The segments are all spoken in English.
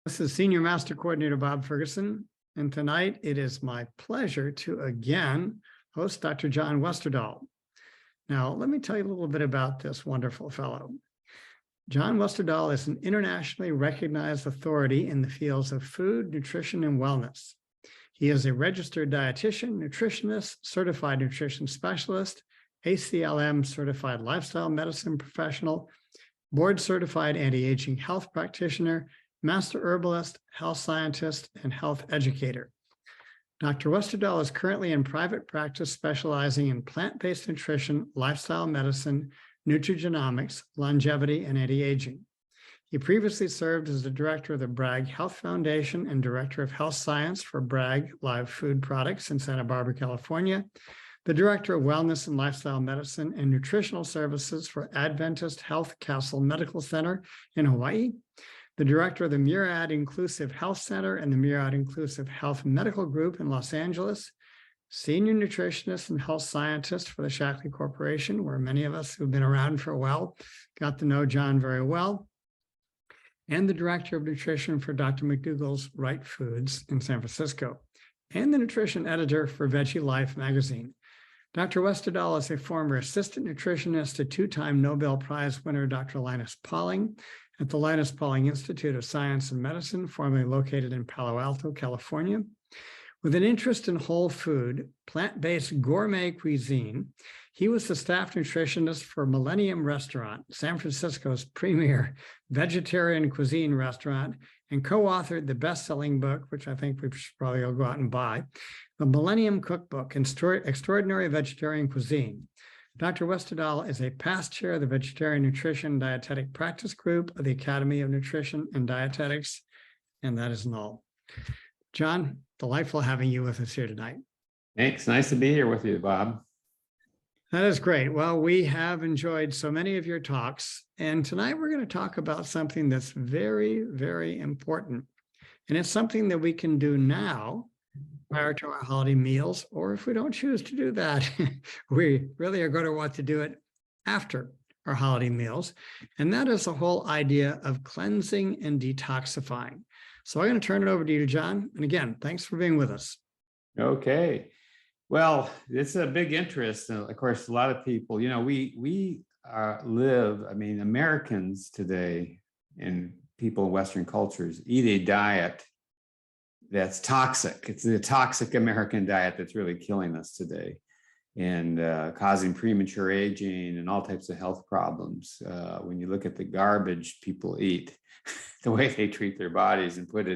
This is Senior Master Coordinator Bob Ferguson, and tonight it is my pleasure to again host Dr. John Westerdahl. Now, let me tell you a little bit about this wonderful fellow. John Westerdahl is an internationally recognized authority in the fields of food, nutrition, and wellness. He is a registered dietitian, nutritionist, certified nutrition specialist, ACLM certified lifestyle medicine professional, board certified anti-aging health practitioner, master herbalist, health scientist, and health educator. Dr. Westerdahl is currently in private practice specializing in plant-based nutrition, lifestyle medicine, nutrigenomics, longevity, and anti-aging. He previously served as the director of the Bragg Health Foundation and director of health science for Bragg Live Food Products in Santa Barbara, California, the director of wellness and lifestyle medicine and nutritional services for Adventist Health Castle Medical Center in Hawaii, the director of the Murad Inclusive Health Center and the Murad Inclusive Health Medical Group in Los Angeles, senior nutritionist and health scientist for the Shaklee Corporation, where many of us who've been around for a while got to know John very well, and the director of nutrition for Dr. McDougall's Right Foods in San Francisco, and the nutrition editor for Veggie Life magazine. Dr. Westerdahl is a former assistant nutritionist to two-time Nobel Prize winner Dr. Linus Pauling at the Linus Pauling Institute of Science and Medicine, formerly located in Palo Alto, California. With an interest in whole food, plant-based gourmet cuisine, he was the staff nutritionist for Millennium Restaurant, San Francisco's premier vegetarian cuisine restaurant, and co-authored the best-selling book, which I think we should probably all go out and buy, The Millennium Cookbook, Extraordinary Vegetarian Cuisine. Dr. Westerdahl is a past chair of the Vegetarian Nutrition Dietetic Practice Group of the Academy of Nutrition and Dietetics, and that is all. John, delightful having you with us here tonight. Thanks. Nice to be here with you, Bob. That is great. Well, we have enjoyed so many of your talks, and tonight we're going to talk about something that's very, very important. And it's something that we can do now prior to our holiday meals, or if we don't choose to do that, we really are going to want to do it after our holiday meals. And that is the whole idea of cleansing and detoxifying. So I'm going to turn it over to you, John. And again, thanks for being with us. Okay. Well, it's a big interest. And of course, a lot of people, you know, we live, I mean, Americans today and people in Western cultures eat a diet that's toxic. It's the toxic American diet that's really killing us today and causing premature aging and all types of health problems. When you look at the garbage people eat, the way they treat their bodies and put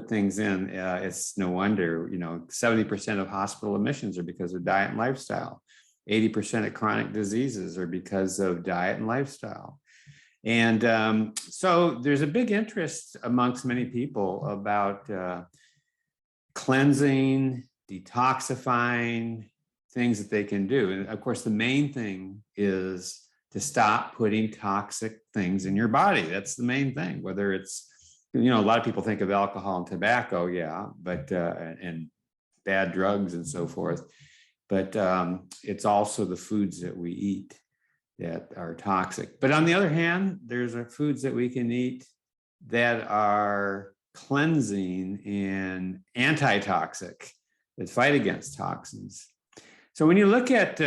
things in, it's no wonder, you know, 70% of hospital admissions are because of diet and lifestyle. 80% of chronic diseases are because of diet and lifestyle. And so there's a big interest amongst many people about cleansing, detoxifying, things that they can do. And of course, the main thing is to stop putting toxic things in your body. That's the main thing, whether it's, you know, a lot of people think of alcohol and tobacco, yeah, but, and bad drugs and so forth. But it's also the foods that we eat that are toxic. But on the other hand, there's foods that we can eat that are cleansing and antitoxic, that fight against toxins. So when you look at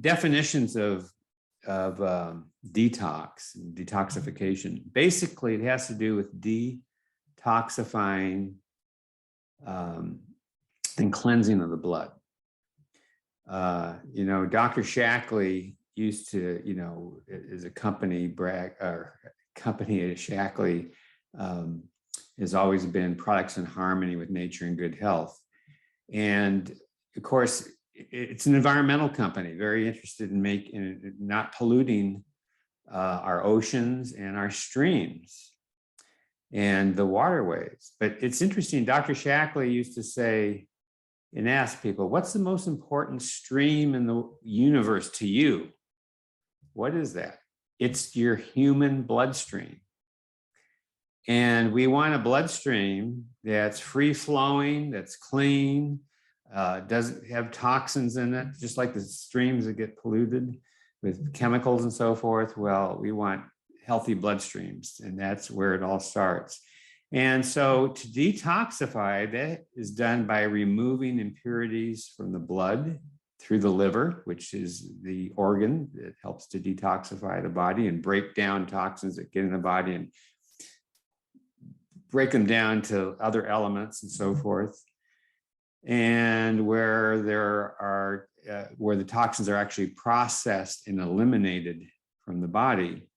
definitions of detox and detoxification, basically it has to do with detoxifying and cleansing of the blood. You know, Dr. Shaklee used to, you know, is a company, company at Shaklee has always been products in harmony with nature and good health. And of course, it's an environmental company, very interested in not polluting our oceans and our streams and the waterways. But it's interesting, Dr. Shaklee used to say and ask people, what's the most important stream in the universe to you? What is that? It's your human bloodstream. And we want a bloodstream that's free flowing, that's clean, doesn't have toxins in it, just like the streams that get polluted with chemicals and so forth. Well, we want healthy bloodstreams, and that's where it all starts. And so to detoxify, that is done by removing impurities from the blood through the liver, which is the organ that helps to detoxify the body and break down toxins that get in the body and break them down to other elements and so forth. And where where the toxins are actually processed and eliminated from the body.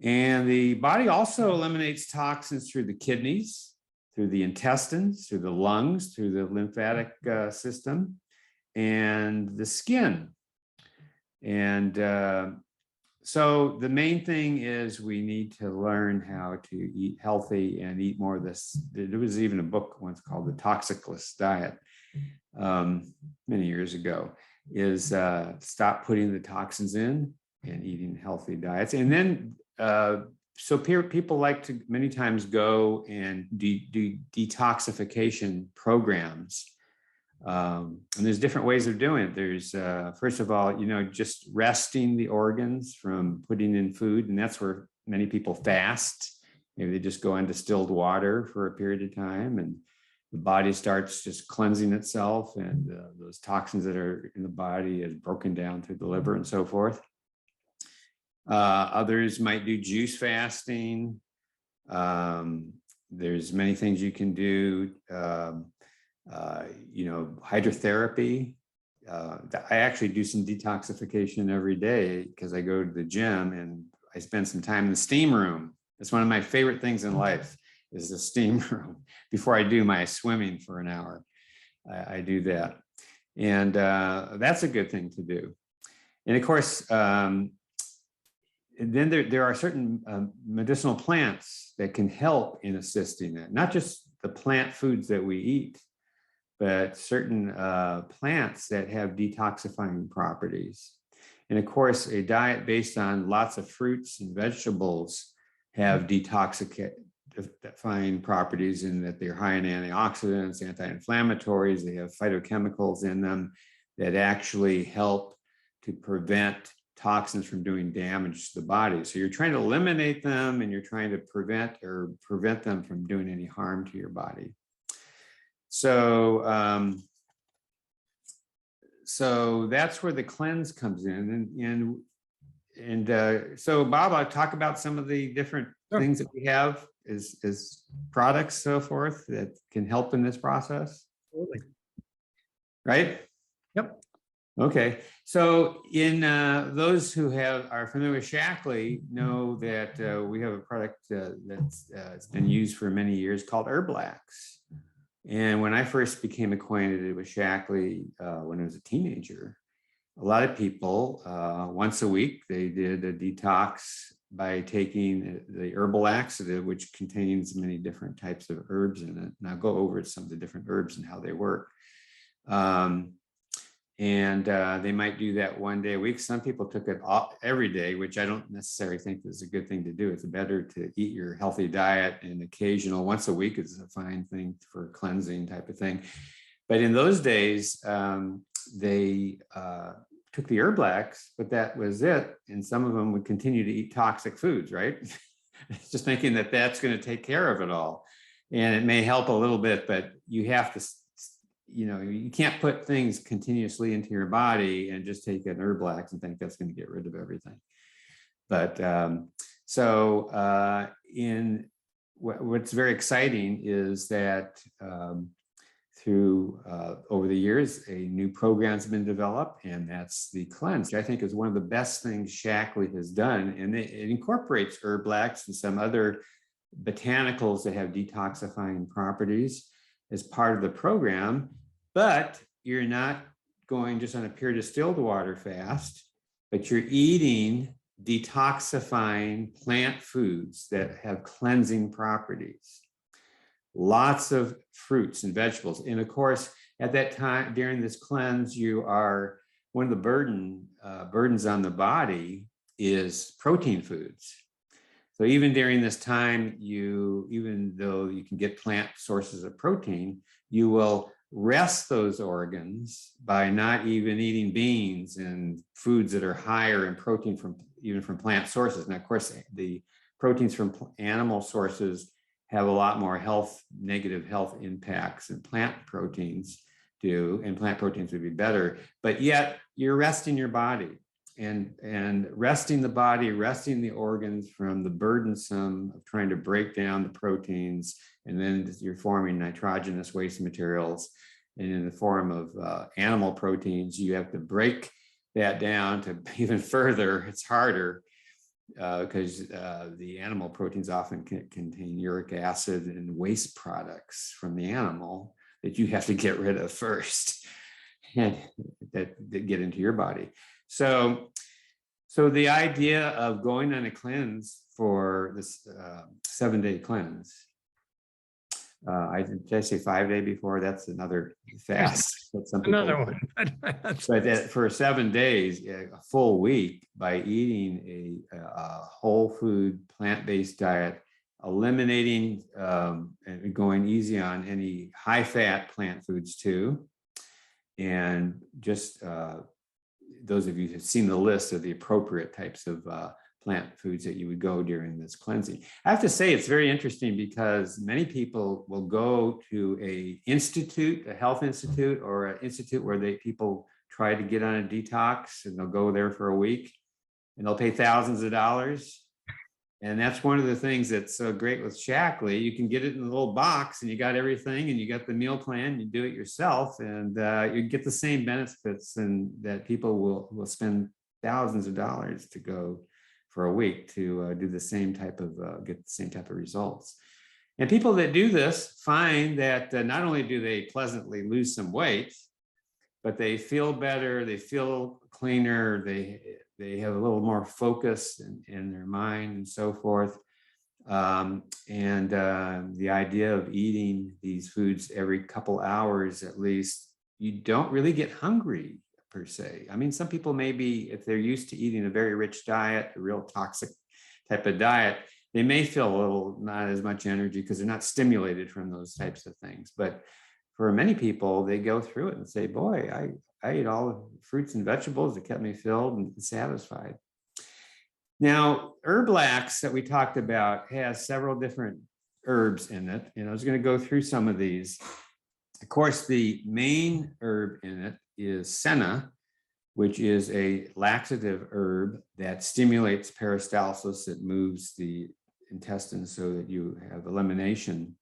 And the body also eliminates toxins through the kidneys, through the intestines, through the lungs, through the lymphatic system, and the skin. And so the main thing is we need to learn how to eat healthy and eat more of this. There was even a book once called The Toxicless Diet many years ago, is stop putting the toxins in and eating healthy diets. And then, so people like to many times go and do detoxification programs. And there's different ways of doing it. There's, first of all, just resting the organs from putting in food. And that's where many people fast. Maybe they just go on distilled water for a period of time and the body starts just cleansing itself. And those toxins that are in the body is broken down through the liver and so forth. Others might do juice fasting. There's many things you can do. Hydrotherapy. I actually do some detoxification every day because I go to the gym and I spend some time in the steam room. It's one of my favorite things in life is the steam room. Before I do my swimming for an hour, I do that. And that's a good thing to do. And of course, then there are certain medicinal plants that can help in assisting that, not just the plant foods that we eat, but certain plants that have detoxifying properties. And of course, a diet based on lots of fruits and vegetables have detoxifying properties in that they're high in antioxidants, anti-inflammatories, they have phytochemicals in them that actually help to prevent toxins from doing damage to the body. So you're trying to eliminate them and you're trying to prevent them from doing any harm to your body. So, so that's where the cleanse comes in. And so Bob, I'll talk about some of the different things that we have as products, so forth, that can help in this process. Absolutely. Right? Yep. Okay, so in those who are familiar with Shaklee know that we have a product that's been used for many years called Herbalax. And when I first became acquainted with Shaklee when I was a teenager, a lot of people, once a week, they did a detox by taking the herbal laxative, which contains many different types of herbs in it. And I'll go over some of the different herbs and how they work. And they might do that one day a week. Some people took it every day, which I don't necessarily think is a good thing to do. It's better to eat your healthy diet, and occasional once a week is a fine thing for cleansing type of thing. But in those days, they took the Herbalax, but that was it. And some of them would continue to eat toxic foods, right? Just thinking that that's going to take care of it all. And it may help a little bit, but you have to, you can't put things continuously into your body and just take an Herbalax and think that's going to get rid of everything. But what's very exciting is that through over the years, a new program's been developed, and that's the cleanse. I think is one of the best things Shaklee has done, and it incorporates Herbalax and some other botanicals that have detoxifying properties as part of the program. But you're not going just on a pure distilled water fast, but you're eating detoxifying plant foods that have cleansing properties. Lots of fruits and vegetables. And of course, at that time, during this cleanse, one of the burdens on the body is protein foods. So even during this time, even though you can get plant sources of protein, you will rest those organs by not even eating beans and foods that are higher in protein even from plant sources. And of course, the proteins from animal sources have a lot more negative health impacts than plant proteins do, and plant proteins would be better, but yet you're resting your body and resting the body, resting the organs from the burdensome of trying to break down the proteins, and then you're forming nitrogenous waste materials. And in the form of animal proteins, you have to break that down to even further. It's harder because the animal proteins often contain uric acid and waste products from the animal that you have to get rid of first, and that get into your body. So the idea of going on a cleanse for this 7-day cleanse, did I say 5-day before? That's another fast. That's some people, Another one. but for 7 days, a full week, by eating a whole food, plant-based diet, eliminating and going easy on any high-fat plant foods too, and just those of you who have seen the list of the appropriate types of plant foods that you would go during this cleansing. I have to say it's very interesting because many people will go to a health institute, or an institute where people try to get on a detox, and they'll go there for a week and they'll pay thousands of dollars. And that's one of the things that's so great with Shaklee. You can get it in a little box and you got everything, and you got the meal plan, you do it yourself, and you get the same benefits, and that people will spend thousands of dollars to go for a week to do the same type of, get the same type of results. And people that do this find that not only do they pleasantly lose some weight, but they feel better, they feel cleaner, they have a little more focus in their mind and so forth. The idea of eating these foods every couple hours at least, you don't really get hungry per se. I mean, some people maybe, if they're used to eating a very rich diet, a real toxic type of diet, they may feel a little not as much energy because they're not stimulated from those types of things. But for many people, they go through it and say, boy, I ate all the fruits and vegetables that kept me filled and satisfied. Now, Herblax that we talked about has several different herbs in it, and I was going to go through some of these. Of course, the main herb in it is senna, which is a laxative herb that stimulates peristalsis. It moves the intestines so that you have elimination.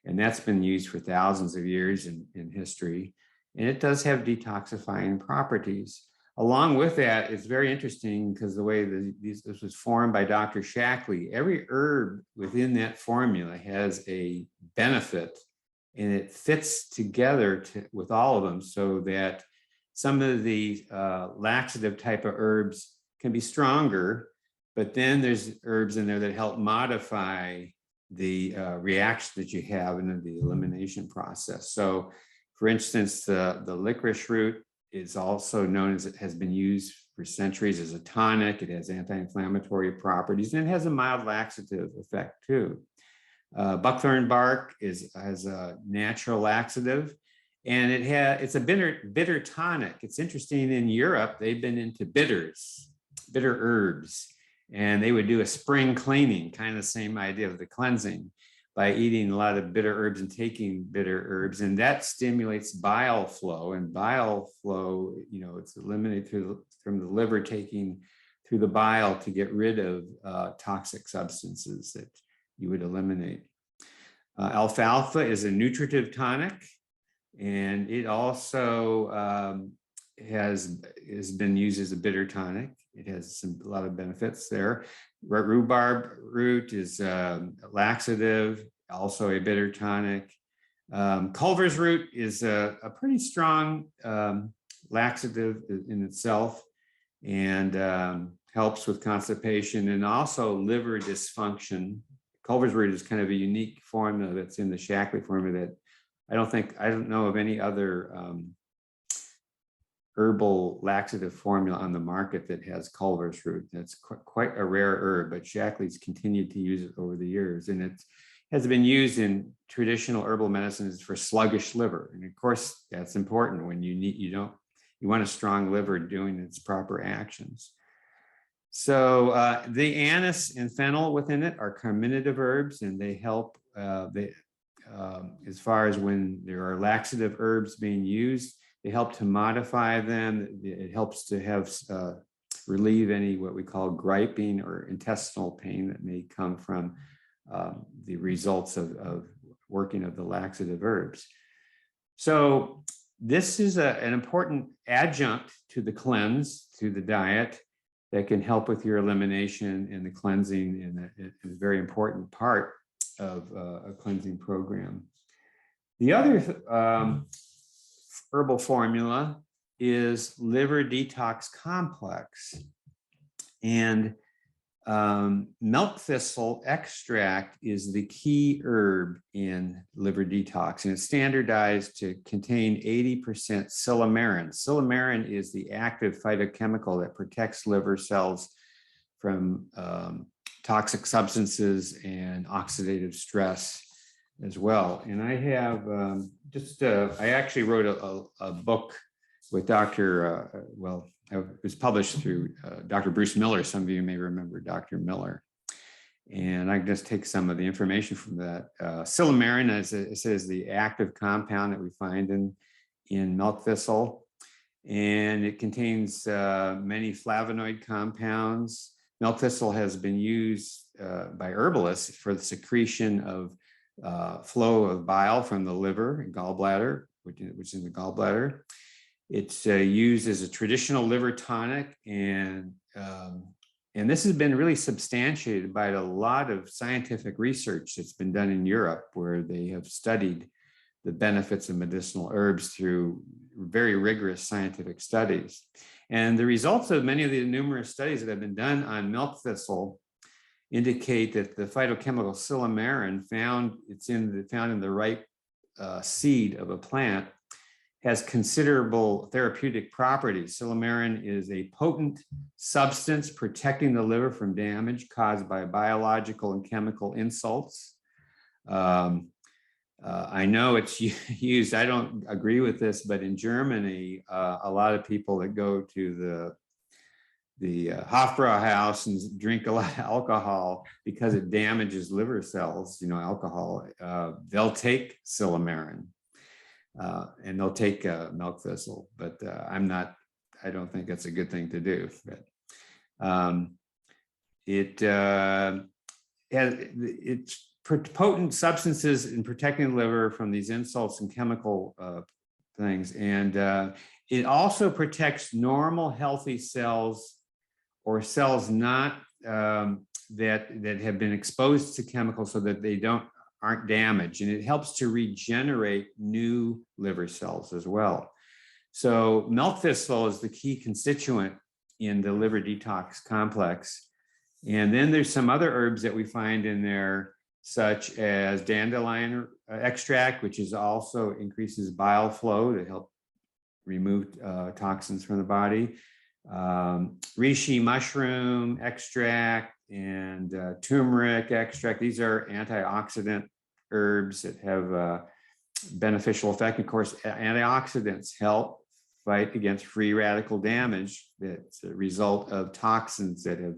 And that's been used for thousands of years in history. And it does have detoxifying properties. Along with that, it's very interesting because the way this was formed by Dr. Shaklee, every herb within that formula has a benefit, and it fits together with all of them, so that some of the laxative type of herbs can be stronger, but then there's herbs in there that help modify the reaction that you have in the elimination process. So for instance, the licorice root is also known as, it has been used for centuries as a tonic. It has anti-inflammatory properties, and it has a mild laxative effect too. Buckthorn bark has a natural laxative, and it's a bitter tonic. It's interesting, in Europe, they've been into bitter herbs, and they would do a spring cleaning, kind of the same idea of the cleansing, by eating a lot of bitter herbs and taking bitter herbs, and that stimulates bile flow. And bile flow, it's eliminated from the liver, taking through the bile to get rid of toxic substances that you would eliminate. Alfalfa is a nutritive tonic, and it also has been used as a bitter tonic. It has a lot of benefits there. Rhubarb root is laxative, also a bitter tonic. Culver's root is a pretty strong laxative in itself, and helps with constipation and also liver dysfunction. Culver's root is kind of a unique formula that's in the Shaklee formula that I don't know of any other herbal laxative formula on the market that has Culver's root. That's quite a rare herb, but Shaklee's continued to use it over the years, and it has been used in traditional herbal medicines for sluggish liver. And of course, that's important when you want a strong liver doing its proper actions. So the anise and fennel within it are carminative herbs, and they help as far as when there are laxative herbs being used, they help to modify them. It helps to have relieve any what we call griping or intestinal pain that may come from the results of working of the laxative herbs. So this is an important adjunct to the cleanse, to the diet, that can help with your elimination and the cleansing, and it's a very important part of a cleansing program. The other herbal formula is liver detox complex, and milk thistle extract is the key herb in liver detox, and it's standardized to contain 80% silymarin. Silymarin is the active phytochemical that protects liver cells from toxic substances and oxidative stress as well. And I have I actually wrote a book with Dr. It was published through Dr. Bruce Miller. Some of you may remember Dr. Miller. And I just take some of the information from that. Silymarin, as it says, the active compound that we find in milk thistle. And it contains many flavonoid compounds. Milk thistle has been used by herbalists for the secretion of flow of bile from the liver and gallbladder, which is in the gallbladder. It's used as a traditional liver tonic, and this has been really substantiated by a lot of scientific research that's been done in Europe, where they have studied the benefits of medicinal herbs through very rigorous scientific studies. And the results of many of the numerous studies that have been done on milk thistle indicate that the phytochemical silymarin found in the ripe seed of a plant has considerable therapeutic properties. Silymarin is a potent substance protecting the liver from damage caused by biological and chemical insults. I know it's used, I don't agree with this, but in Germany, a lot of people that go to the Hofbrauhaus and drink a lot of alcohol because it damages liver cells, alcohol, they'll take silymarin. And they'll take milk thistle, but I don't think that's a good thing to do. But it's potent substances in protecting the liver from these insults and chemical things. And it also protects normal healthy cells or cells not that have been exposed to chemicals so that they aren't damaged, and it helps to regenerate new liver cells as well. So milk thistle is the key constituent in the liver detox complex. And then there's some other herbs that we find in there, such as dandelion extract, which is also increases bile flow to help remove toxins from the body. Reishi mushroom extract and turmeric extract. These are antioxidant herbs that have beneficial effect. Of course, antioxidants help fight against free radical damage that's a result of toxins that have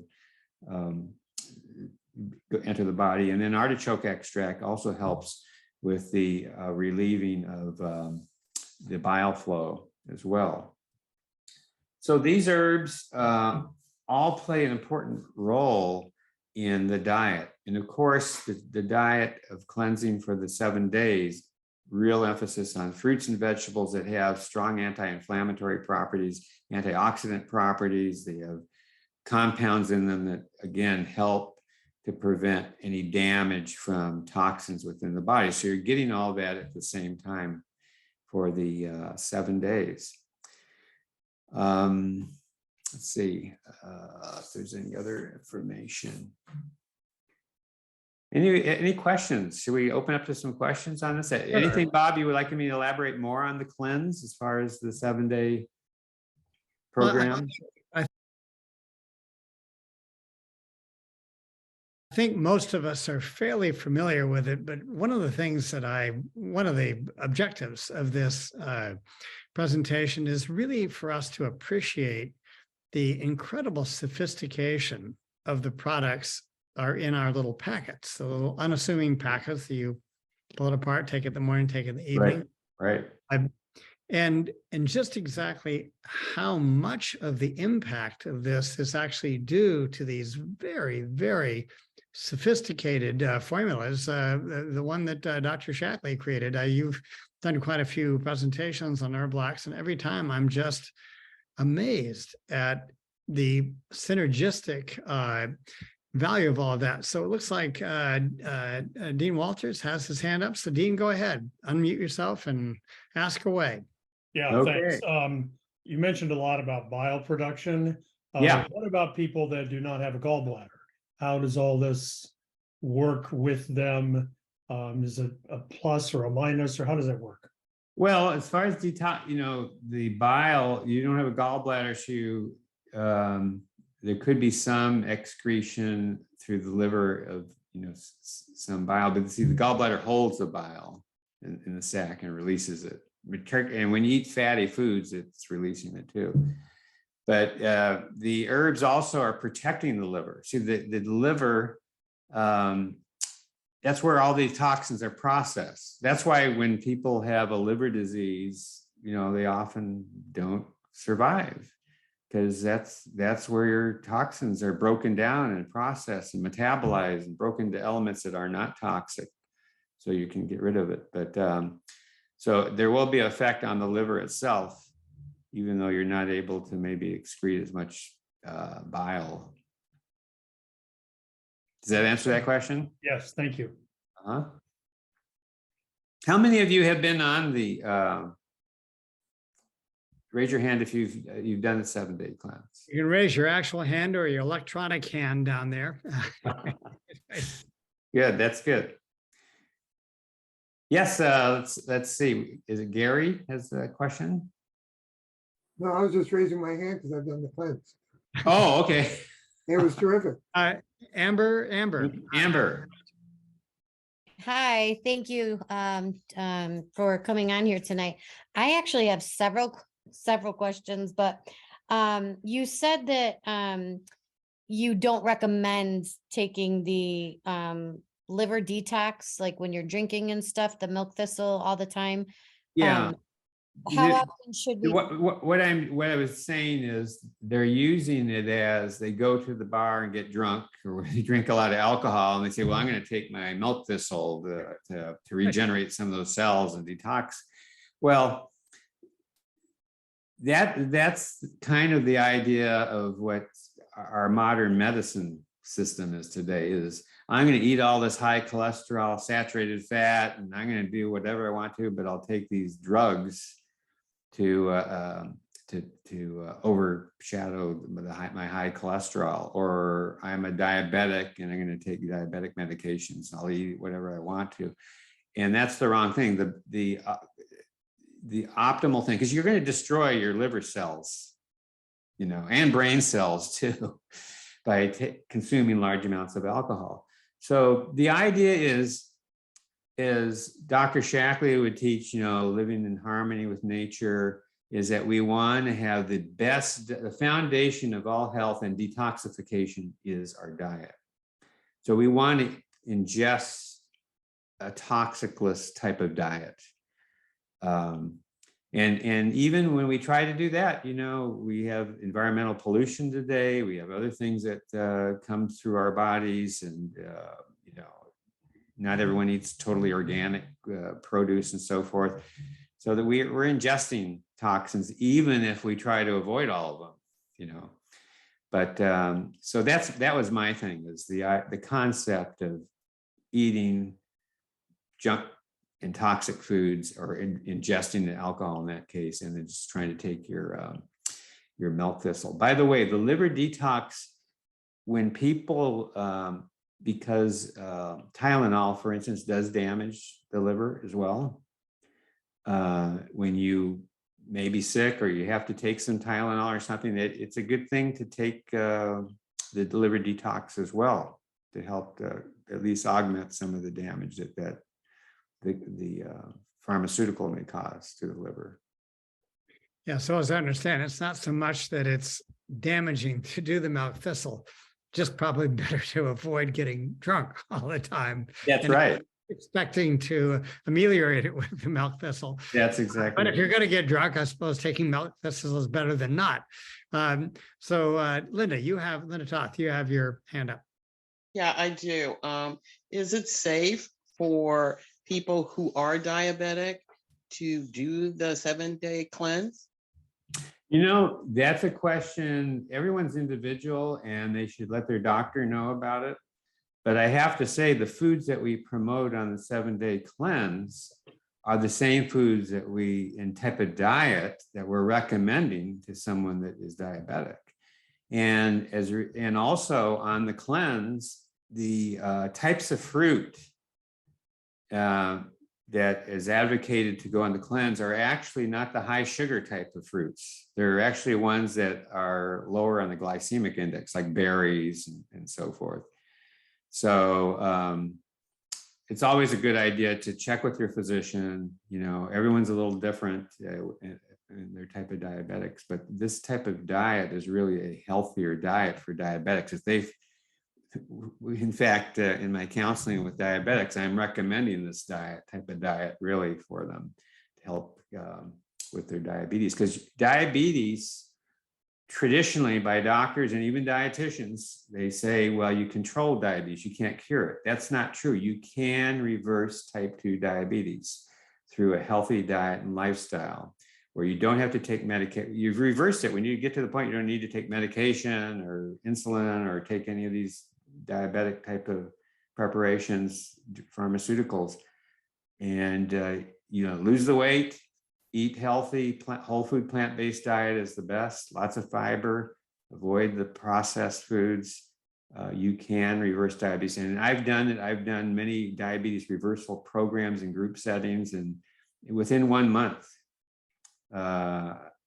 enter the body. And then artichoke extract also helps with the relieving of the bile flow as well. So these herbs all play an important role in the diet. And of course, the diet of cleansing for the 7 days, real emphasis on fruits and vegetables that have strong anti-inflammatory properties, antioxidant properties. They have compounds in them that, again, help to prevent any damage from toxins within the body. So you're getting all that at the same time for the 7 days. Let's see if there's any other information. Any questions? Should we open up to some questions on this? Anything, Bob, you would like me to elaborate more on the cleanse as far as the 7-day program? Well, I think most of us are fairly familiar with it, but one of the objectives of this presentation is really for us to appreciate the incredible sophistication of the products are in our little packets, the little unassuming packets that you pull it apart, take it in the morning, take it in the evening. Right. And just exactly how much of the impact of this is actually due to these very, very sophisticated formulas. The one that Dr. Shackley created, you've done quite a few presentations on herbal, and every time I'm just amazed at the synergistic value of all of that. So it looks like Dean Walters has his hand up. So Dean, go ahead, unmute yourself and ask away. Yeah, Okay. thanks. You mentioned a lot about bile production. Yeah. What about people that do not have a gallbladder? How does all this work with them? Is it a plus or a minus, or how does that work? Well, as far as detox, the bile, you don't have a gallbladder, so there could be some excretion through the liver of, some bile, but see, the gallbladder holds the bile in the sac and releases it. And when you eat fatty foods, it's releasing it too. But the herbs also are protecting the liver. See, the liver, that's where all these toxins are processed. That's why when people have a liver disease, they often don't survive, because that's where your toxins are broken down and processed and metabolized and broken to elements that are not toxic, so you can get rid of it. But so there will be an effect on the liver itself, even though you're not able to maybe excrete as much bile. Does that answer that question? Yes, thank you. How many of you have been on the, raise your hand if you've done the 7-day cleanse? You can raise your actual hand or your electronic hand down there. Good, that's good. Yes, let's see. Is it Gary has a question? No, I was just raising my hand because I've done the cleanse. Oh, okay. It was terrific. Amber. Hi, thank you for coming on here tonight. I actually have several questions, but you said that you don't recommend taking the liver detox, like when you're drinking and stuff, the milk thistle all the time. Yeah. How often should we? What I was saying is they're using it as they go to the bar and get drunk, or they drink a lot of alcohol, and they say, well, I'm going to take my milk thistle to regenerate some of those cells and detox. Well, that's kind of the idea of what our modern medicine system is today. Is I'm going to eat all this high cholesterol, saturated fat, and I'm going to do whatever I want to, but I'll take these drugs to overshadow my high cholesterol. Or I'm a diabetic and I'm going to take diabetic medications. I'll eat whatever I want to, and that's the wrong thing. The optimal thing, because you're going to destroy your liver cells, and brain cells too, by consuming large amounts of alcohol. So the idea is Dr. Shackley would teach, living in harmony with nature, is that we want to have the foundation of all health and detoxification is our diet. So we want to ingest a toxicless type of diet. And even when we try to do that, we have environmental pollution today. We have other things that come through our bodies, and not everyone eats totally organic produce and so forth. So that we're ingesting toxins, even if we try to avoid all of them, But so that was my thing, is the concept of eating junk and toxic foods, or ingesting the alcohol in that case, and then just trying to take your milk thistle. By the way, the liver detox, when people, because Tylenol, for instance, does damage the liver as well. When you may be sick or you have to take some Tylenol or something, it's a good thing to take the liver detox as well, to help at least augment some of the damage that the pharmaceutical may cause to the liver. Yeah, so as I understand, it's not so much that it's damaging to do the milk thistle, just probably better to avoid getting drunk all the time. That's and right. Expecting to ameliorate it with the milk thistle. That's exactly But if right. you're going to get drunk, I suppose taking milk thistle is better than not. Linda Toth, you have your hand up. Yeah, I do. Is it safe for people who are diabetic to do the 7-day cleanse? You know, that's a question. Everyone's individual and they should let their doctor know about it. But I have to say, the foods that we promote on the 7-day cleanse are the same foods that we in type of diet that we're recommending to someone that is diabetic. And also on the cleanse, the types of fruit that is advocated to go on the cleanse are actually not the high sugar type of fruits. They're actually ones that are lower on the glycemic index, like berries and so forth. So it's always a good idea to check with your physician. You know, everyone's a little different in their type of diabetics, but this type of diet is really a healthier diet for diabetics. In fact, in my counseling with diabetics, I'm recommending this type of diet really for them to help with their diabetes, because diabetes, traditionally by doctors and even dietitians, they say, well, you control diabetes, you can't cure it. That's not true. You can reverse type 2 diabetes through a healthy diet and lifestyle where you don't have to take medication. You've reversed it when you get to the point you don't need to take medication or insulin or take any of these diabetic type of preparations, pharmaceuticals, and lose the weight, eat healthy, whole food, plant-based diet is the best. Lots of fiber, avoid the processed foods. You can reverse diabetes. And I've done it. I've done many diabetes reversal programs in group settings. And within 1 month,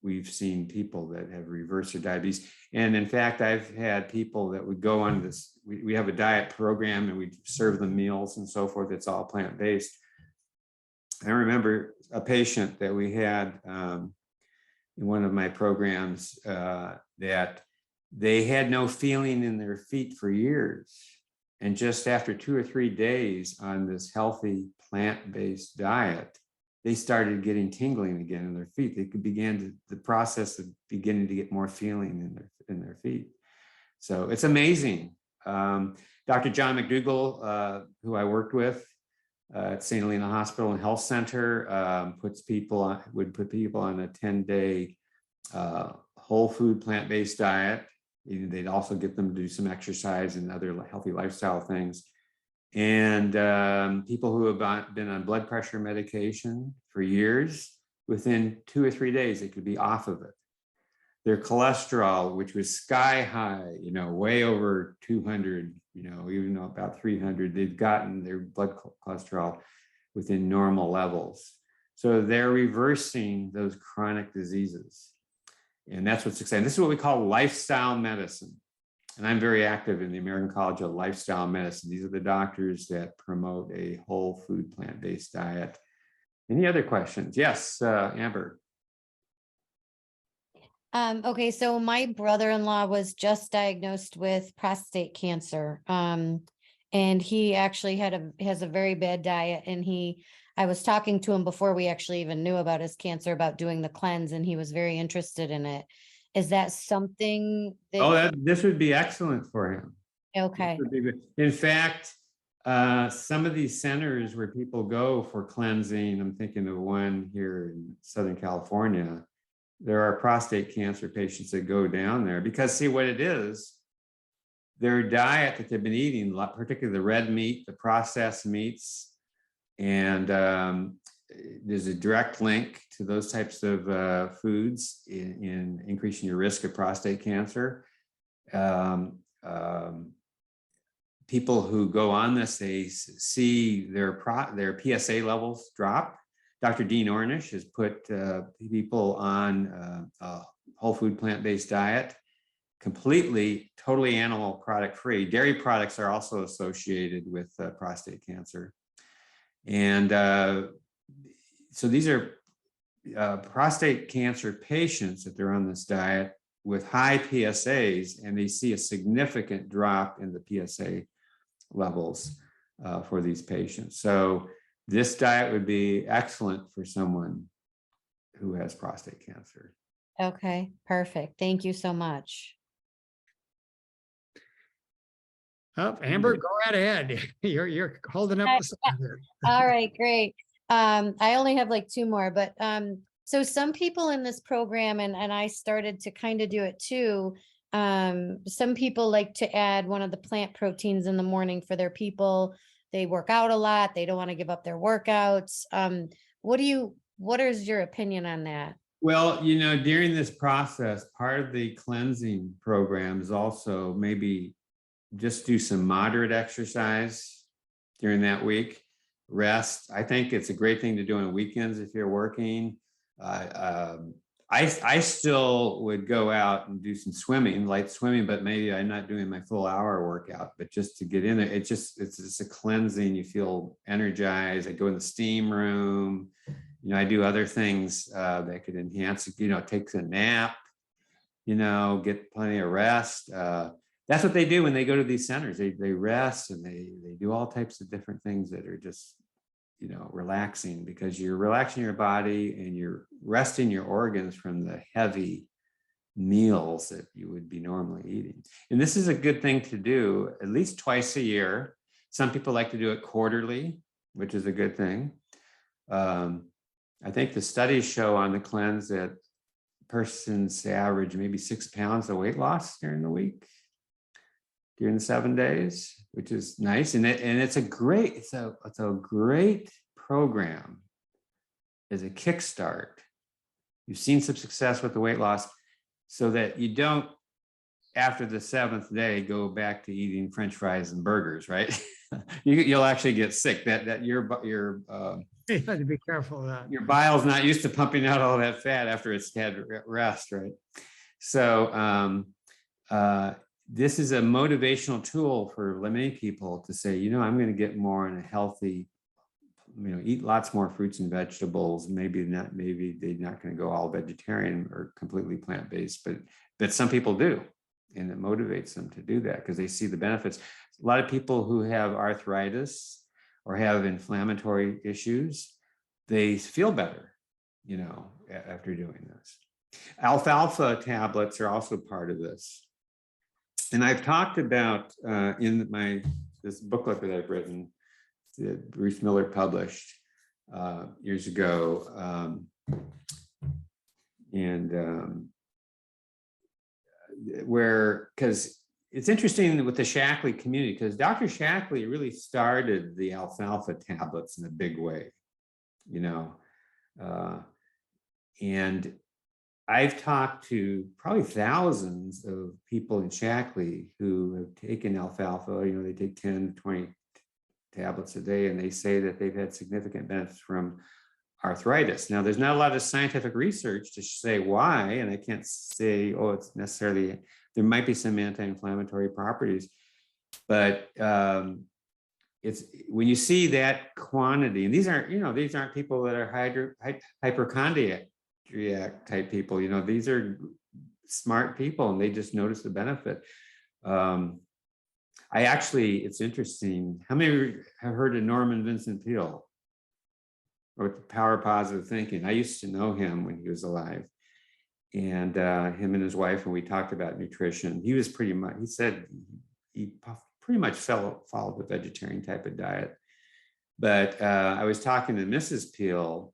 we've seen people that have reversed their diabetes. And in fact, I've had people that would go on this, we have a diet program and we serve them meals and so forth. It's all plant-based. I remember a patient that we had in one of my programs that they had no feeling in their feet for years. And just after 2 or 3 days on this healthy plant-based diet, they started getting tingling again in their feet. They could begin the process of beginning to get more feeling in their feet. So it's amazing. Dr. John McDougall, who I worked with at St. Helena Hospital and Health Center, would put people on a 10-day whole food plant-based diet. They'd also get them to do some exercise and other healthy lifestyle things. And people who have been on blood pressure medication for years, within 2 or 3 days, they could be off of it. Their cholesterol, which was sky high, way over 200, even though about 300, they've gotten their blood cholesterol within normal levels. So they're reversing those chronic diseases. And that's what's exciting. This is what we call lifestyle medicine. And I'm very active in the American College of Lifestyle Medicine. These are the doctors that promote a whole food plant-based diet. Any other questions? Yes, Amber. Okay, so my brother-in-law was just diagnosed with prostate cancer. And he actually has a very bad diet. And I was talking to him before we actually even knew about his cancer, about doing the cleanse, and he was very interested in it. Is that something that? This would be excellent for him. Okay. In fact, some of these centers where people go for cleansing, I'm thinking of one here in Southern California, there are prostate cancer patients that go down there because, see, what it is, their diet that they've been eating, particularly the red meat, the processed meats, and there's a direct link to those types of foods in increasing your risk of prostate cancer. People who go on this, they see their PSA levels drop. Dr. Dean Ornish has put people on a whole food plant-based diet, totally animal product free. Dairy products are also associated with prostate cancer. And so these are prostate cancer patients that they're on this diet with high PSAs, and they see a significant drop in the PSA levels for these patients. So this diet would be excellent for someone who has prostate cancer. Okay, perfect. Thank you so much. Oh, Amber, go right ahead. You're holding up the sign here. All right, great. I only have like two more, but so some people in this program, and I started to kind of do it too. Some people like to add one of the plant proteins in the morning for their people. They work out a lot. They don't want to give up their workouts. What is your opinion on that? Well, during this process, part of the cleansing program is also maybe just do some moderate exercise during that week. Rest. I think it's a great thing to do on weekends if you're working. I still would go out and do some swimming, light swimming, but maybe I'm not doing my full hour workout, but just to get in there, it's just a cleansing. You feel energized. I go in the steam room. I do other things that could enhance, take a nap, get plenty of rest. That's what they do when they go to these centers. They rest, and they do all types of different things that are just, relaxing, because you're relaxing your body and you're resting your organs from the heavy meals that you would be normally eating. And this is a good thing to do at least twice a year. Some people like to do it quarterly, which is a good thing. I think the studies show on the cleanse that persons average maybe 6 pounds of weight loss during the week, during the 7 days, which is nice. And it's a great program as a kickstart. You've seen some success with the weight loss, so that you don't, after the 7th day, go back to eating French fries and burgers, right? You'll actually get sick. That your You have to be careful of that. Your bile's not used to pumping out all that fat after it's had rest, right? So this is a motivational tool for many people to say, I'm going to get more in a healthy, eat lots more fruits and vegetables. Maybe they're not going to go all vegetarian or completely plant-based, but some people do. And it motivates them to do that because they see the benefits. A lot of people who have arthritis or have inflammatory issues, they feel better, after doing this. Alfalfa tablets are also part of this. And I've talked about in this booklet that I've written, that Bruce Miller published years ago. Because it's interesting with the Shackley community, because Dr. Shackley really started the alfalfa tablets in a big way, and I've talked to probably thousands of people in Shackley who have taken alfalfa. They take 10 to 20 tablets a day, and they say that they've had significant benefits from arthritis. Now, there's not a lot of scientific research to say why, and I can't say, it's necessarily, there might be some anti-inflammatory properties, but it's when you see that quantity, and these aren't people that are hypochondriac type people, these are smart people, and they just notice the benefit. It's interesting. How many have heard of Norman Vincent Peale? Or the power of positive thinking? I used to know him when he was alive, and him and his wife, when we talked about nutrition, he said he pretty much followed the vegetarian type of diet. But I was talking to Mrs. Peale,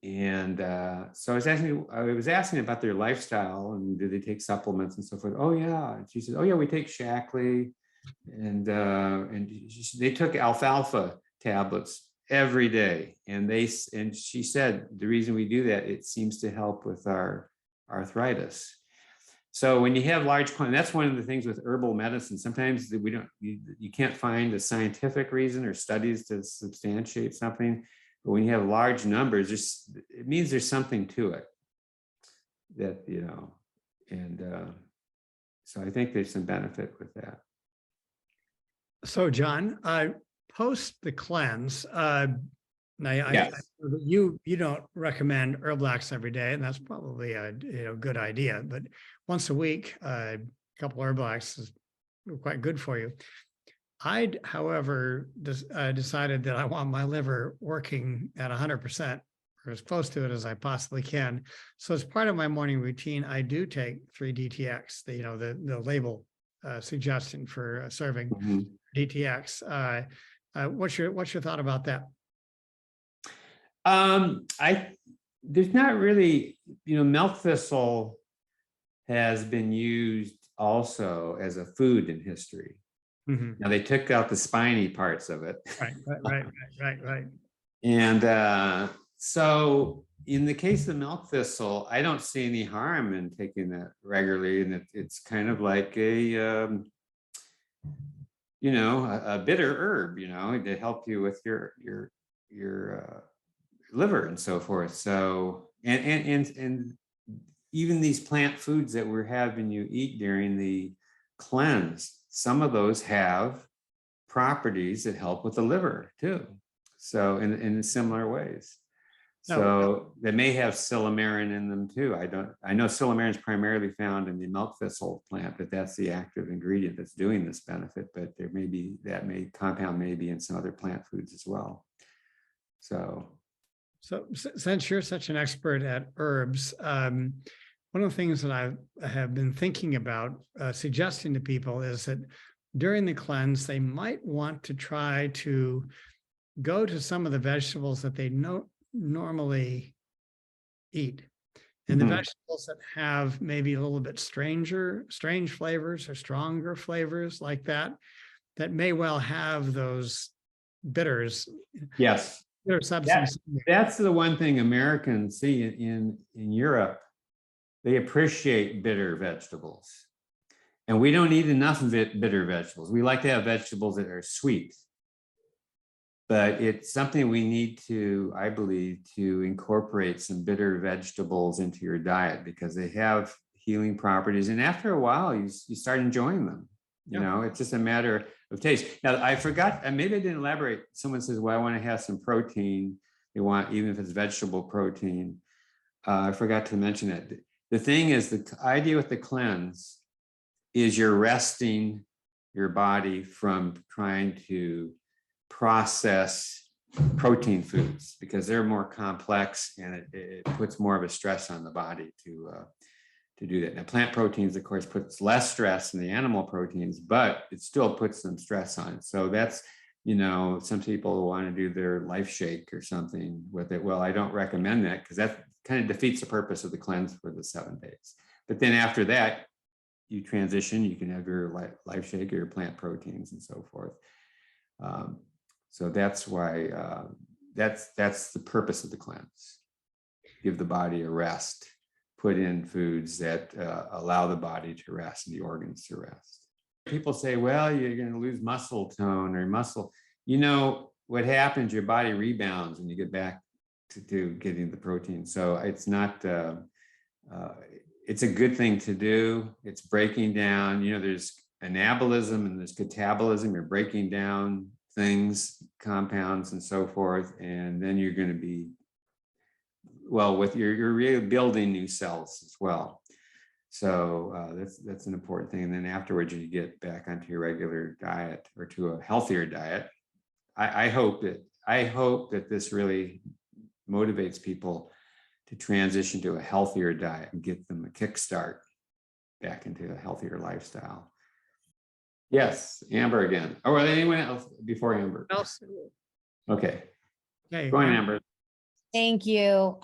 and so I was asking about their lifestyle and do they take supplements and so forth. Oh yeah, and she said, oh yeah, we take Shackley, and they took alfalfa tablets every day, and she said the reason we do that, it seems to help with our arthritis. So when you have large quantity, that's one of the things with herbal medicine. Sometimes you can't find a scientific reason or studies to substantiate something, but when you have large numbers, it means there's something to it that, and so I think there's some benefit with that. So John, post the cleanse, Now, Yes. you don't recommend herb blacks every day, and that's probably a good idea. But once a week, a couple herb blacks is quite good for you. I'd, however, decided that I want my liver working at 100% or as close to it as I possibly can. So as part of my morning routine, I do take 3 DTX. The label suggestion for serving Mhm. DTX. What's your thought about that? There's not really, milk thistle has been used also as a food in history. Mhm. Now they took out the spiny parts of it. Right. And so in the case of milk thistle, I don't see any harm in taking that regularly. And it's kind of like a bitter herb, to help you with your liver and so forth. So, and even these plant foods that we're having you eat during the cleanse, some of those have properties that help with the liver too. So in similar ways. So they may have silymarin in them too. I know silymarin is primarily found in the milk thistle plant, but that's the active ingredient that's doing this benefit. But there may be compound may be in some other plant foods as well. So since you're such an expert at herbs, one of the things that I have been thinking about suggesting to people is that during the cleanse, they might want to try to go to some of the vegetables that they normally eat. And the vegetables that have maybe a little bit strange flavors or stronger flavors like that may well have those bitters. yes, Bitter substance. that's the one thing Americans see in Europe. They appreciate bitter vegetables. And we don't eat enough of bitter vegetables. We like to have vegetables that are sweet. But it's something we need to, I believe, to incorporate some bitter vegetables into your diet because they have healing properties. And after a while, you start enjoying them. It's just a matter of taste. Now, I forgot, and maybe I didn't elaborate. Someone says, well, I want to have some protein. They want, even if it's vegetable protein. I forgot to mention that. The thing is, the idea with the cleanse is you're resting your body from trying to process protein foods because they're more complex and it puts more of a stress on the body to do that. Now, plant proteins, of course, puts less stress than the animal proteins, but it still puts some stress on it. So that's, some people want to do their life shake or something with it. Well, I don't recommend that because that kind of defeats the purpose of the cleanse for the 7 days. But then after that, you transition, you can have your life shake or your plant proteins and so forth. So that's why that's the purpose of the cleanse. Give the body a rest, put in foods that allow the body to rest and the organs to rest. People say, well, you're going to lose muscle tone or muscle. What happens, your body rebounds when you get back to getting the protein. So it's not, it's a good thing to do. It's breaking down, there's anabolism and there's catabolism. You're breaking down things, compounds and so forth. And then you're going to be, you're really building new cells as well. So that's an important thing. And then afterwards, you get back onto your regular diet or to a healthier diet. I hope that this really motivates people to transition to a healthier diet and get them a kickstart back into a healthier lifestyle. Yes, Amber again. Oh, are there anyone else before Amber? Okay. Okay. Go on, Amber. Thank you.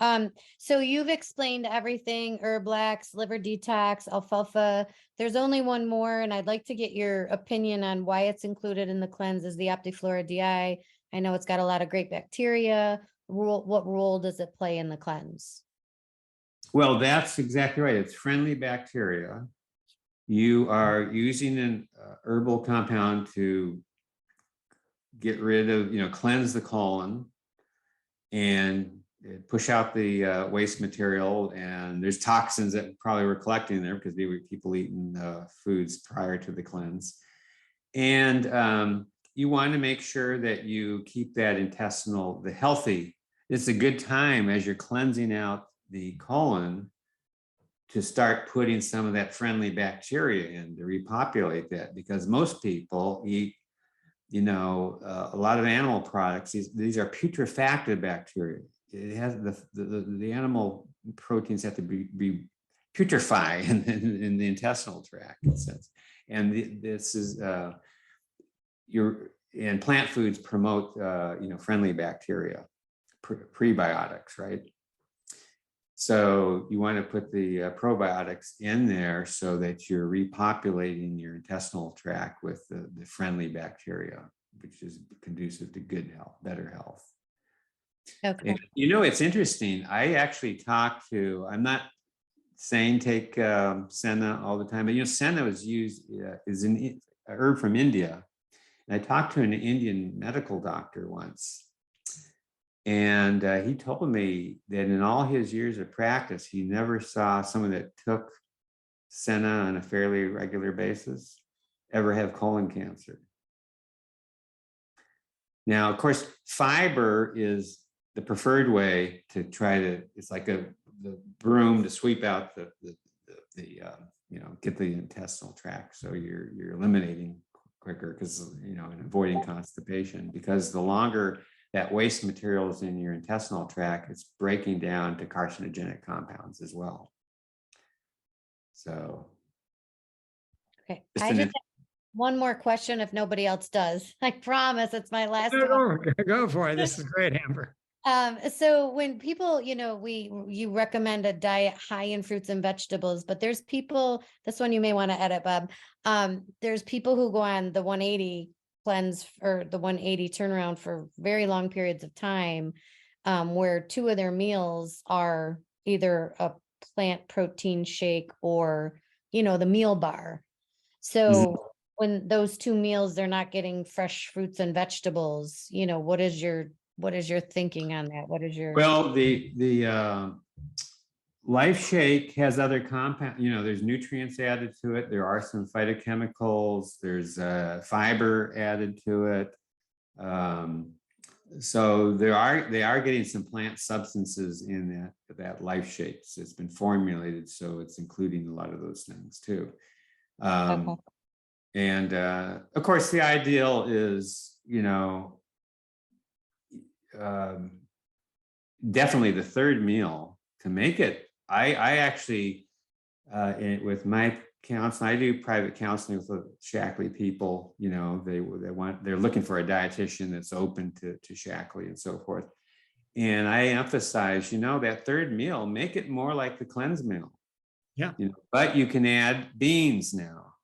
So you've explained everything, herb blacks, liver detox, alfalfa. There's only one more, and I'd like to get your opinion on why it's included in the cleanse is the Optiflora DI. I know it's got a lot of great bacteria. What role does it play in the cleanse? Well, that's exactly right. It's friendly bacteria. You are using an herbal compound to get rid of, cleanse the colon and push out the waste material. And there's toxins that probably were collecting there because they were people eating foods prior to the cleanse. And you want to make sure that you keep that intestinal, the healthy. It's a good time as you're cleansing out the colon to start putting some of that friendly bacteria in to repopulate that, because most people eat, a lot of animal products. These are putrefacted bacteria. It has the animal proteins have to be putrefy in the intestinal tract, in a sense. And this is and plant foods promote friendly bacteria, prebiotics, right? So you want to put the probiotics in there so that you're repopulating your intestinal tract with the friendly bacteria, which is conducive to good health, better health. Okay. And, it's interesting. I actually talked to, I'm not saying take senna all the time, but senna is an herb from India. And I talked to an Indian medical doctor once. And he told me that in all his years of practice, he never saw someone that took senna on a fairly regular basis ever have colon cancer. Now, of course, fiber is the preferred way to try to, it's like the broom to sweep out get the intestinal tract. So you're eliminating quicker because, and avoiding constipation, because the longer that waste material is in your intestinal tract, it's breaking down to carcinogenic compounds as well. So. Okay. I just have one more question if nobody else does. I promise it's my last one. Go for it. This is great, Amber. So when people, you recommend a diet high in fruits and vegetables, but there's people, this one you may want to edit, Bob. There's people who go on the 180 cleanse or the 180 turnaround for very long periods of time, where 2 of their meals are either a plant protein shake or, the meal bar. So when those 2 meals, they're not getting fresh fruits and vegetables, what is your thinking on that? What is your? Well, the Life Shake has other compounds, there's nutrients added to it. There are some phytochemicals, there's fiber added to it. So they are getting some plant substances in that Life Shakes. It's been formulated, so it's including a lot of those things too. Okay. And of course, the ideal is, definitely the third meal to make it. I actually, with my counseling, I do private counseling with the Shaklee people. They're looking for a dietitian that's open to Shaklee and so forth. And I emphasize, that third meal, make it more like the cleanse meal. Yeah. But you can add beans now.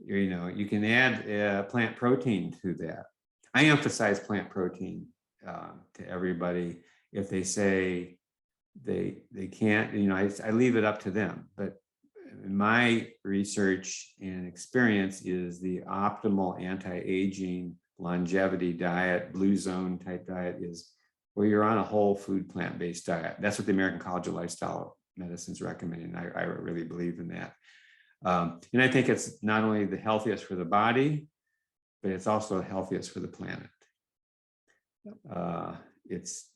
You can add plant protein to that. I emphasize plant protein to everybody. If they say they can't, I leave it up to them. But my research and experience is the optimal anti-aging longevity diet, blue zone type diet, is where you're on a whole food plant-based diet. That's what the American College of Lifestyle Medicine is recommending. I really believe in that. And I think it's not only the healthiest for the body, but it's also the healthiest for the planet. It's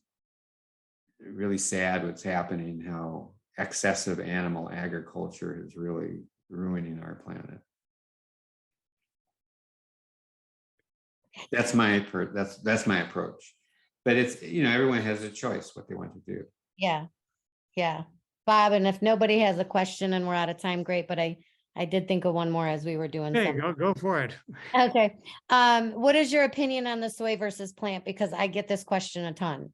really sad what's happening, how excessive animal agriculture is really ruining our planet. That's my approach. But it's, everyone has a choice what they want to do. Yeah. Bob, and if nobody has a question and we're out of time, great. But I did think of one more as we were doing. Hey, go for it. Okay. What is your opinion on the soy versus plant? Because I get this question a ton.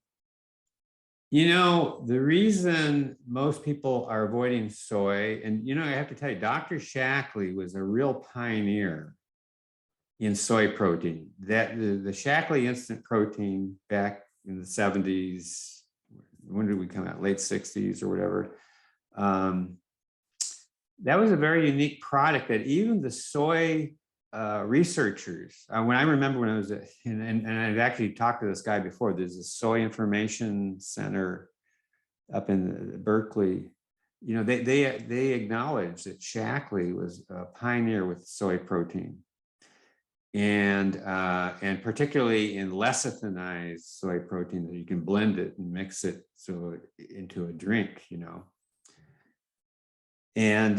The reason most people are avoiding soy, and I have to tell you, Dr. Shaklee was a real pioneer in soy protein. That the Shaklee instant protein back in the 70s, when did we come out? Late 60s or whatever. That was a very unique product that even the soy researchers, when I remember when I was, and I've actually talked to this guy before, there's a soy information center up in Berkeley. They acknowledged that Shaklee was a pioneer with soy protein. and particularly in lecithinized soy protein, that you can blend it and mix it into a drink, you know. And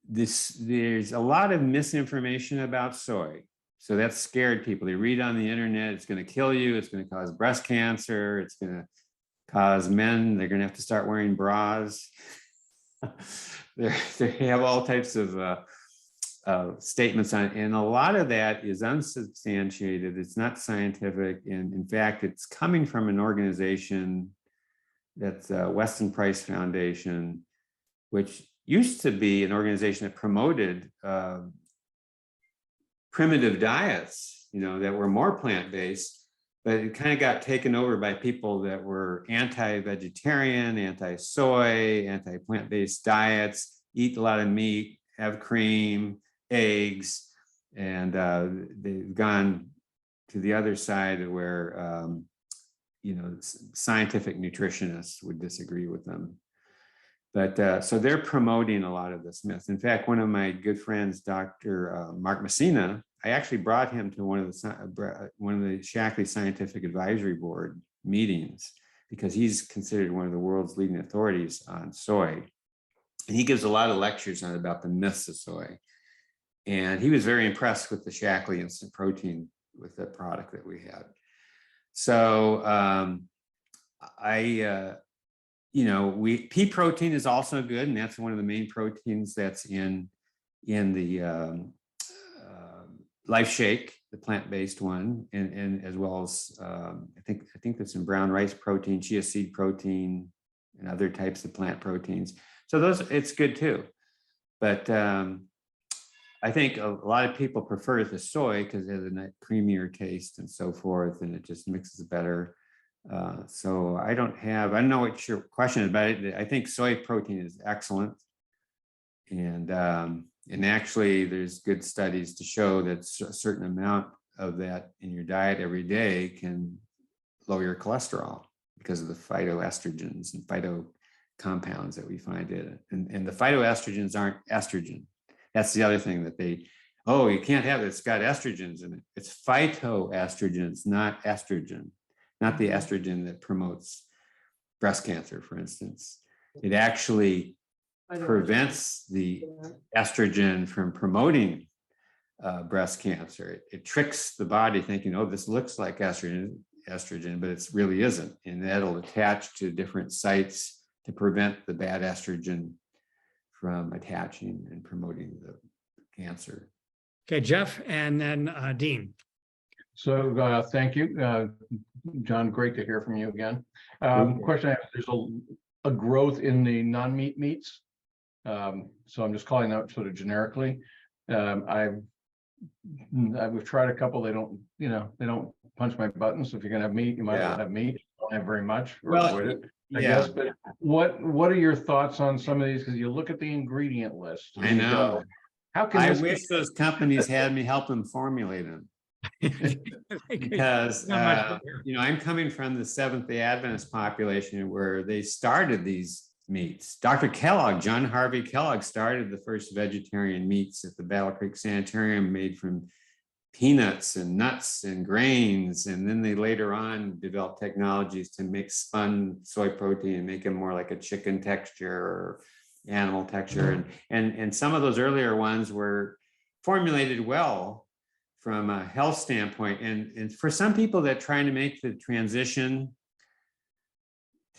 there's a lot of misinformation about soy. So that scared people. They read on the internet, it's going to kill you, it's going to cause breast cancer, it's going to cause men, they're going to have to start wearing bras. They have all types of statements on it, and a lot of that is unsubstantiated. It's not scientific, and in fact, it's coming from an organization that's Weston Price Foundation, which used to be an organization that promoted primitive diets, you know, that were more plant-based, but it kind of got taken over by people that were anti-vegetarian, anti-soy, anti-plant-based diets, eat a lot of meat, have cream, eggs, and they've gone to the other side where you know, scientific nutritionists would disagree with them. But so they're promoting a lot of this myth. In fact, one of my good friends, Dr. Mark Messina, I actually brought him to one of the Shaklee Scientific Advisory Board meetings, because he's considered one of the world's leading authorities on soy. And he gives a lot of lectures on about the myths of soy. And he was very impressed with the Shaklee instant protein, with the product that we had. So you know, pea protein is also good, and that's one of the main proteins that's in the Life Shake, the plant-based one, and as well as I think that's in brown rice protein, chia seed protein, and other types of plant proteins. So those, it's good too. But I think a lot of people prefer the soy because it has a creamier taste and so forth, and it just mixes better. So I don't know what your question is about it. I think soy protein is excellent. And actually there's good studies to show that a certain amount of that in your diet every day can lower your cholesterol because of the phytoestrogens and phyto compounds that we find in it. And the phytoestrogens aren't estrogen. That's the other thing that you can't have it. It's got estrogens in it. It's phytoestrogens, not estrogen, not the estrogen that promotes breast cancer, for instance. It actually prevents the estrogen from promoting breast cancer. It tricks the body thinking, oh, this looks like estrogen, but it really isn't. And that'll attach to different sites to prevent the bad estrogen from attaching and promoting the cancer. Okay, Jeff, and then Dean. So thank you, John. Great to hear from you again. Question I have: there's a growth in the non-meat meats. So I'm just calling out sort of generically. We've tried a couple. They don't punch my buttons. So if you're gonna have meat, you might as well have meat. Don't have very much. Or avoid it, I guess. But what are your thoughts on some of these? Because you look at the ingredient list. I know. Go, how can I wish those companies had me help them formulate them. Because I'm coming from the Seventh-day Adventist population where they started these meats. Dr. Kellogg, John Harvey Kellogg, started the first vegetarian meats at the Battle Creek Sanitarium, made from peanuts and nuts and grains, and then they later on developed technologies to make spun soy protein and make them more like a chicken texture or animal texture, and some of those earlier ones were formulated well from a health standpoint, and for some people that trying to make the transition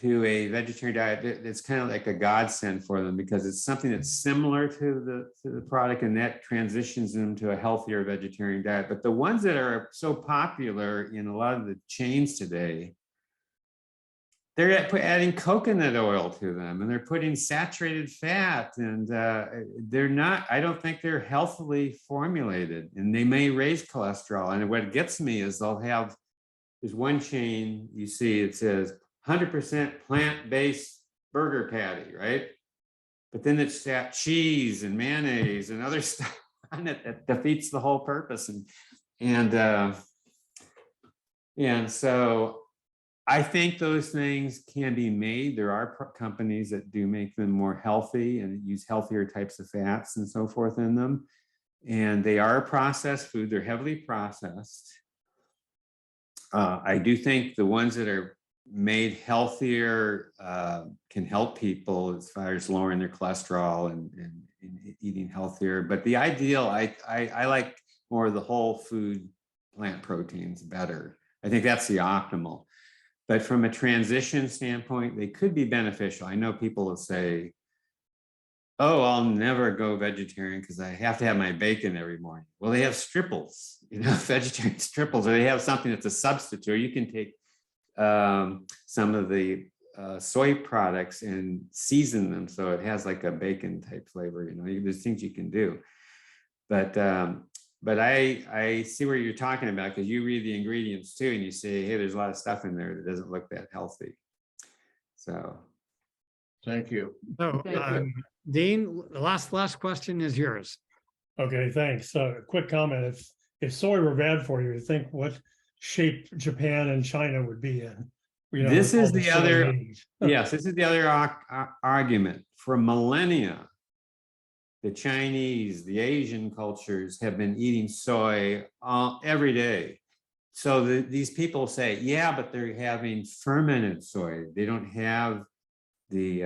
to a vegetarian diet, it's kind of like a godsend for them, because it's something that's similar to the product, and that transitions them to a healthier vegetarian diet. But the ones that are so popular in a lot of the chains today, they're adding coconut oil to them, and they're putting saturated fat, and I don't think they're healthily formulated, and they may raise cholesterol. And what gets me is there's one chain you see, it says 100% plant-based burger patty, right? But then it's got cheese and mayonnaise and other stuff on it that defeats the whole purpose. And so I think those things can be made. There are companies that do make them more healthy and use healthier types of fats and so forth in them. And they are a processed food. They're heavily processed. I do think the ones that are made healthier can help people as far as lowering their cholesterol and eating healthier. But the ideal, I like more of the whole food plant proteins better. I think that's the optimal. But from a transition standpoint, they could be beneficial. I know people will say, oh, I'll never go vegetarian because I have to have my bacon every morning. Well, they have stripples, vegetarian stripples, or they have something that's a substitute. Or you can take some of the soy products and season them so it has like a bacon type flavor. There's things you can do. But I see where you're talking about, because you read the ingredients too, and you say, hey, there's a lot of stuff in there that doesn't look that healthy. So. Thank you. So, Dean, the last question is yours. Okay, thanks. A quick comment. If soy were bad for you, think what shape Japan and China would be in. This with all is the soy other, meat. yes, this is the other argument. For millennia, the Chinese, the Asian cultures have been eating soy every day. So these people say, yeah, but they're having fermented soy. They don't have the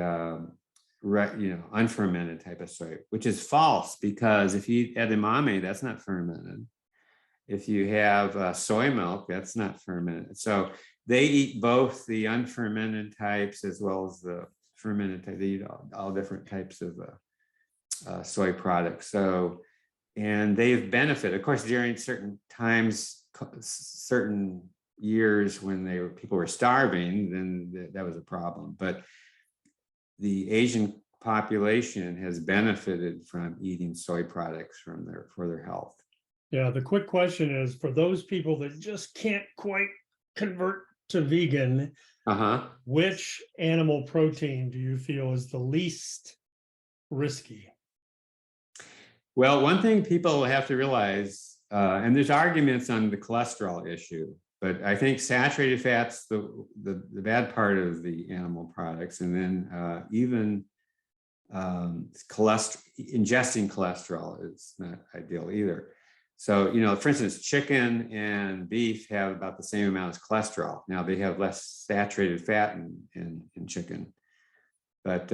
unfermented type of soy, which is false, because if you eat edamame, that's not fermented. If you have soy milk, that's not fermented. So they eat both the unfermented types as well as the fermented type. They eat all different types of soy products. So, and they've benefited, of course, during certain times, certain years when people were starving, then that was a problem. But the Asian population has benefited from eating soy products for their health. Yeah, the quick question is, for those people that just can't quite convert to vegan, which animal protein do you feel is the least risky? Well, one thing people have to realize, and there's arguments on the cholesterol issue, but I think saturated fat's the bad part of the animal products. And then even ingesting cholesterol is not ideal either. So, for instance, chicken and beef have about the same amount as cholesterol. Now they have less saturated fat in chicken, but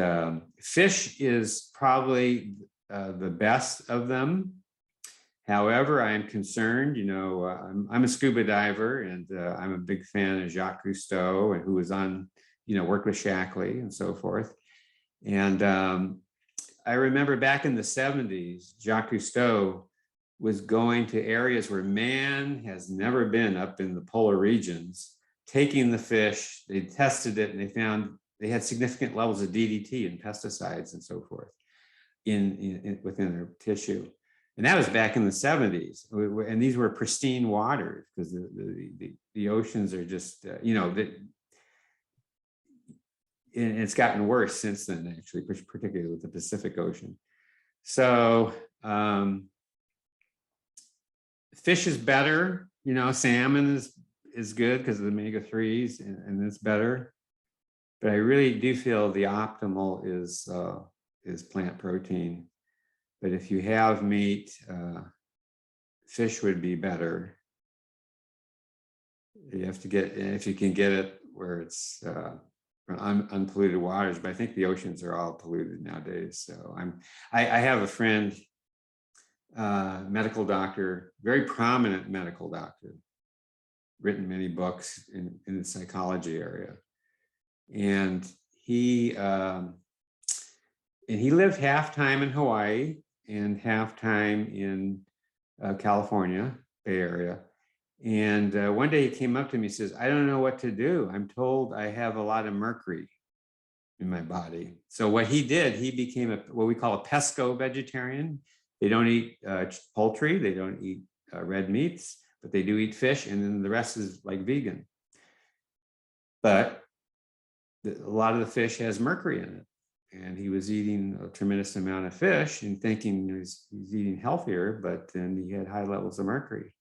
fish is probably the best of them. However, I am concerned, I'm a scuba diver, and I'm a big fan of Jacques Cousteau, and who was on, worked with Shackley and so forth. And I remember back in the 70s, Jacques Cousteau was going to areas where man has never been, up in the polar regions, taking the fish. They tested it and they found they had significant levels of DDT and pesticides and so forth within their tissue. And that was back in the 70s. And these were pristine waters, because the oceans are just, and it's gotten worse since then, actually, particularly with the Pacific Ocean. So fish is better, salmon is good because of the omega-3s, and it's better. But I really do feel the optimal is plant protein. But if you have meat, fish would be better. You have to if you can get it where it's unpolluted waters, but I think the oceans are all polluted nowadays. So I have a friend, medical doctor, very prominent medical doctor, written many books in the psychology area. And he lived half time in Hawaii and half time in California, Bay Area. And one day he came up to me and says, I don't know what to do. I'm told I have a lot of mercury in my body. So what he did, he became what we call a pesco vegetarian. They don't eat poultry, they don't eat red meats, but they do eat fish, and then the rest is like vegan. But a lot of the fish has mercury in it. And he was eating a tremendous amount of fish and thinking he's eating healthier, but then he had high levels of mercury.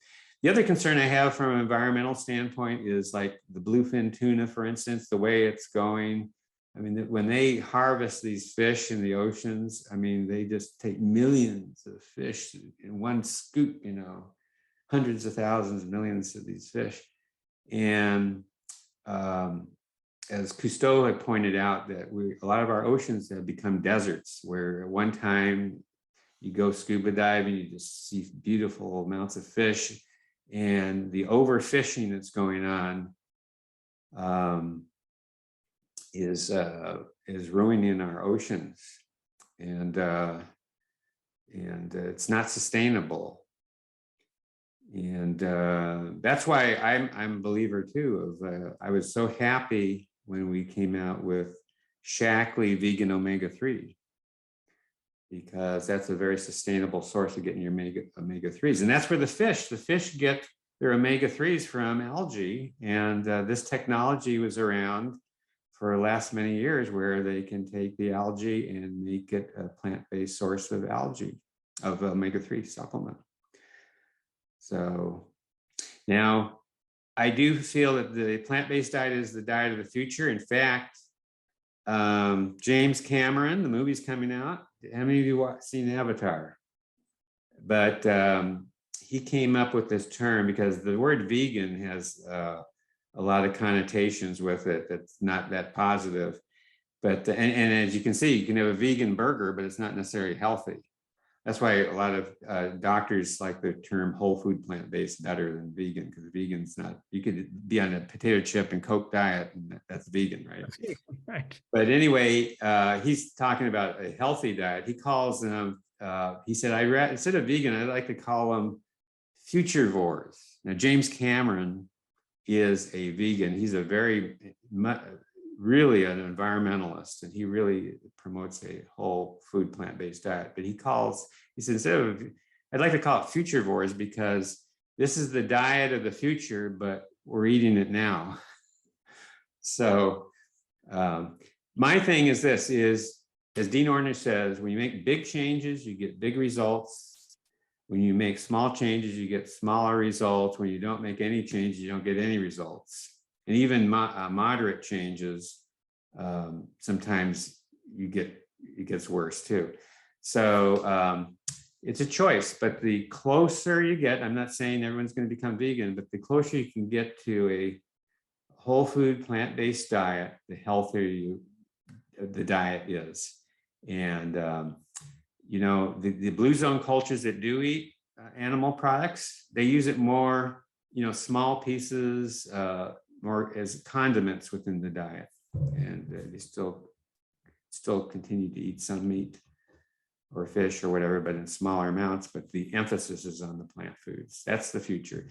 The other concern I have from an environmental standpoint is like the bluefin tuna, for instance, the way it's going. I mean, when they harvest these fish in the oceans, I mean, they just take millions of fish in one scoop, you know, hundreds of thousands, millions of these fish. And as Cousteau had pointed out, that a lot of our oceans have become deserts, where at one time you go scuba diving, you just see beautiful amounts of fish, and the overfishing that's going on is ruining our oceans, and it's not sustainable. And that's why I'm a believer too. I was so happy when we came out with Shaklee vegan omega-3, because that's a very sustainable source of getting your omega-3s. And that's where the fish get their omega-3s from algae. And this technology was around for the last many years, where they can take the algae and make it a plant-based source of omega-3 supplement. So now I do feel that the plant-based diet is the diet of the future. In fact, James Cameron, the movie's coming out. How many of you seen Avatar? But he came up with this term because the word vegan has a lot of connotations with it that's not that positive. But and as you can see, you can have a vegan burger, but it's not necessarily healthy. That's why a lot of doctors like the term whole food plant-based better than vegan, because vegan's not, you could be on a potato chip and Coke diet and that's vegan, right? Right. But anyway, he's talking about a healthy diet. He calls them, he said, instead of vegan, I'd like to call them futurivores. Now, James Cameron is a vegan. He's a really an environmentalist, and he really promotes a whole food plant-based diet. But he said, I'd like to call it futurivores, because this is the diet of the future, but we're eating it now. So my thing is this, as Dean Ornish says, when you make big changes, you get big results. When you make small changes, you get smaller results. When you don't make any changes, you don't get any results. And even moderate changes, sometimes it gets worse too. So it's a choice, but the closer you get, I'm not saying everyone's going to become vegan, but the closer you can get to a whole food plant-based diet, the healthier the diet is. And you know, the blue zone cultures that do eat animal products, they use it more, you know, small pieces, more as condiments within the diet, and they still continue to eat some meat or fish or whatever, but in smaller amounts. But the emphasis is on the plant foods. That's the future.